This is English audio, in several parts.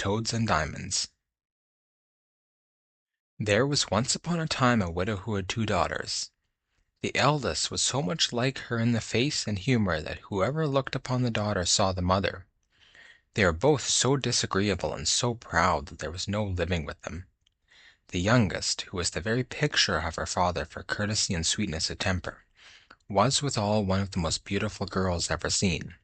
Toads and Diamonds. There was once upon a time a widow who had two daughters. The eldest was so much like her in the face and humor that whoever looked upon the daughter saw the mother. They were both so disagreeable and so proud that there was no living with them. The youngest, who was the very picture of her father for courtesy and sweetness of temper, was withal one of the most beautiful girls ever seen.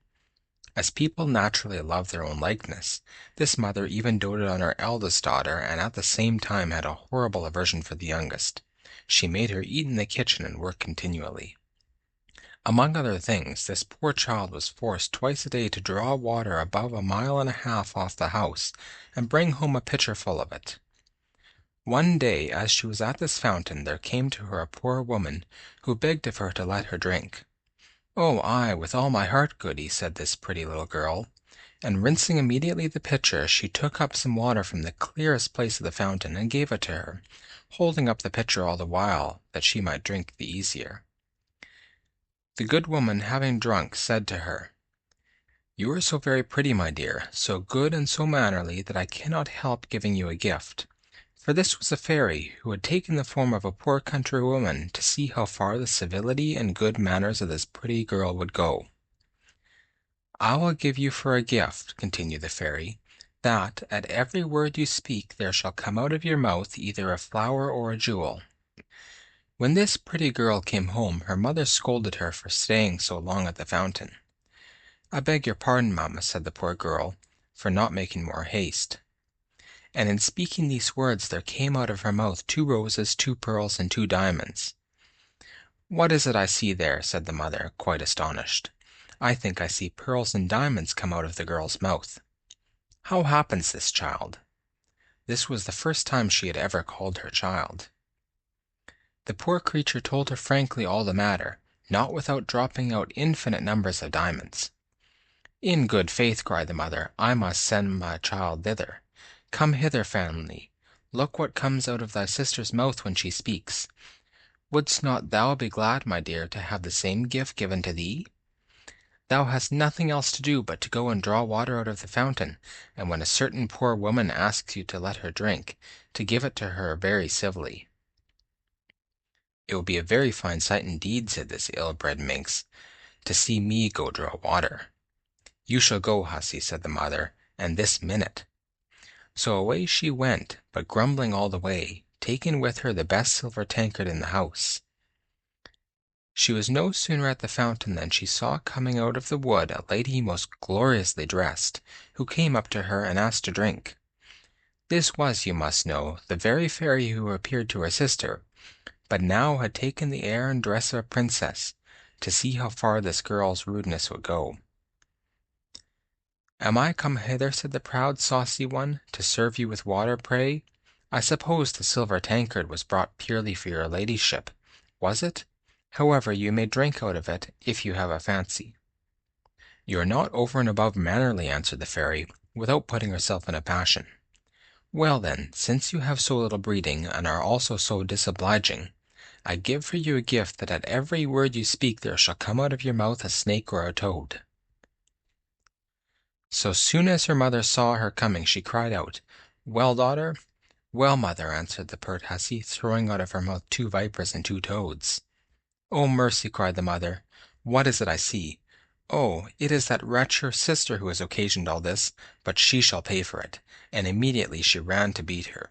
As people naturally love their own likeness, this mother even doted on her eldest daughter and at the same time had a horrible aversion for the youngest. She made her eat in the kitchen and work continually. Among other things, this poor child was forced twice a day to draw water above a mile and a half off the house and bring home a pitcher full of it. One day, as she was at this fountain, there came to her a poor woman who begged of her to let her drink. "Oh, I, with all my heart, goody," said this pretty little girl, and rinsing immediately the pitcher, she took up some water from the clearest place of the fountain and gave it to her, holding up the pitcher all the while, that she might drink the easier. The good woman, having drunk, said to her, "You are so very pretty, my dear, so good and so mannerly, that I cannot help giving you a gift." For this was a fairy, who had taken the form of a poor country woman to see how far the civility and good manners of this pretty girl would go. "I will give you for a gift," continued the fairy, "that at every word you speak there shall come out of your mouth either a flower or a jewel." When this pretty girl came home, her mother scolded her for staying so long at the fountain. "I beg your pardon, mamma," said the poor girl, "for not making more haste." And in speaking these words there came out of her mouth 2 roses, 2 pearls, and 2 diamonds. "What is it I see there?" said the mother, quite astonished. "I think I see pearls and diamonds come out of the girl's mouth. How happens this, child?" This was the first time she had ever called her child. The poor creature told her frankly all the matter, not without dropping out infinite numbers of diamonds. "In good faith," cried the mother, "I must send my child thither. Come hither, Fanny. Look what comes out of thy sister's mouth when she speaks. Wouldst not thou be glad, my dear, to have the same gift given to thee? Thou hast nothing else to do but to go and draw water out of the fountain, and when a certain poor woman asks you to let her drink, to give it to her very civilly." "It will be a very fine sight indeed," said this ill-bred minx, "to see me go draw water." "You shall go, hussy," said the mother, "and this minute." So away she went, but grumbling all the way, taking with her the best silver tankard in the house. She was no sooner at the fountain than she saw coming out of the wood a lady most gloriously dressed, who came up to her and asked to drink. This was, you must know, the very fairy who appeared to her sister, but now had taken the air and dress of a princess, to see how far this girl's rudeness would go. "Am I come hither," said the proud, saucy one, "to serve you with water, pray? I suppose the silver tankard was brought purely for your ladyship, was it? However, you may drink out of it, if you have a fancy." "You are not over and above mannerly," answered the fairy, without putting herself in a passion. "Well, then, since you have so little breeding, and are also so disobliging, I give for you a gift that at every word you speak there shall come out of your mouth a snake or a toad." So soon as her mother saw her coming, she cried out, "Well, daughter?" "Well, mother," answered the pert hussy, throwing out of her mouth 2 vipers and 2 toads. "Oh, mercy!" cried the mother, "what is it I see? Oh, it is that wretch your sister who has occasioned all this, but she shall pay for it," and immediately she ran to beat her.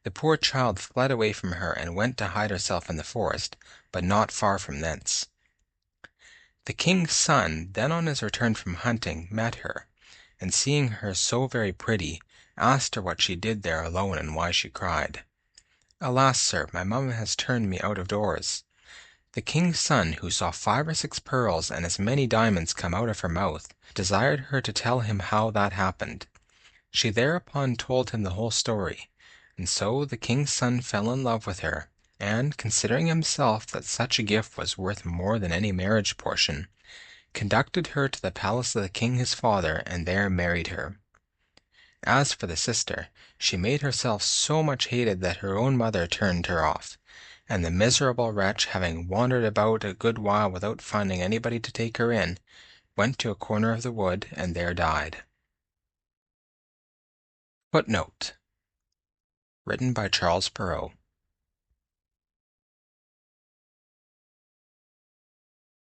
The poor child fled away from her and went to hide herself in the forest, but not far from thence. The king's son, then on his return from hunting, met her, and seeing her so very pretty, asked her what she did there alone and why she cried. "Alas, sir, my mamma has turned me out of doors." The king's son, who saw 5 or 6 pearls and as many diamonds come out of her mouth, desired her to tell him how that happened. She thereupon told him the whole story, and so the king's son fell in love with her, and, considering himself that such a gift was worth more than any marriage portion, conducted her to the palace of the king his father, and there married her. As for the sister, she made herself so much hated that her own mother turned her off, and the miserable wretch, having wandered about a good while without finding anybody to take her in, went to a corner of the wood and there died. Footnote. Written by Charles Perrault.